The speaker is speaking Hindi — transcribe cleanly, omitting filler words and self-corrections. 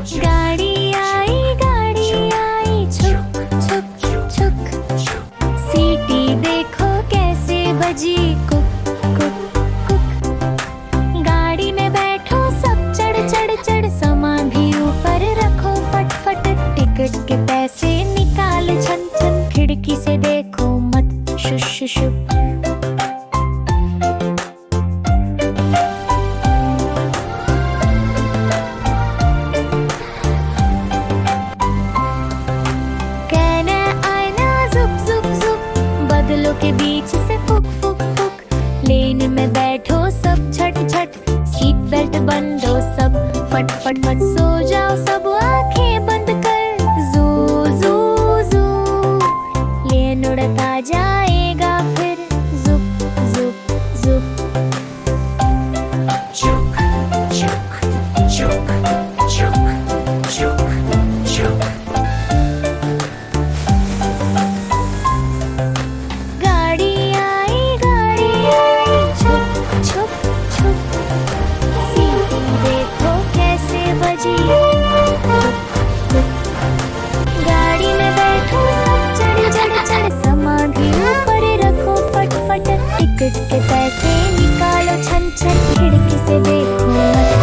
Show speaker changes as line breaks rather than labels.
गाड़ी आई छुक छुक छुक। सीटी देखो कैसे बजी कुक कुक कुक। गाड़ी में बैठो सब चढ़ चढ़ चढ़, सामान भी ऊपर रखो फट फट। टिकट के पैसे निकाल छन छन, खिड़की से देखो मत शुश शुश। बादलों के बीच से फुक फुक फुक। लेन में बैठो सब झट झट, सीट बेल्ट बंदो सब फट फट फट। सो जाओ सब आंखें बंद कर, जू जू जू। लेन उड़ता जाएगा फिर जुप जुप जुप।
चुक चुक चुक चुक चुक चुक।
गाड़ी आई छुक छुक छुक। सीटी देखो कैसे बजी। गाड़ी में बैठो सब चढ़ चढ़ चढ़, सामान भी ऊपर रखो फट फट। टिकट के पैसे निकालो छन छन, खिड़की से देखो मत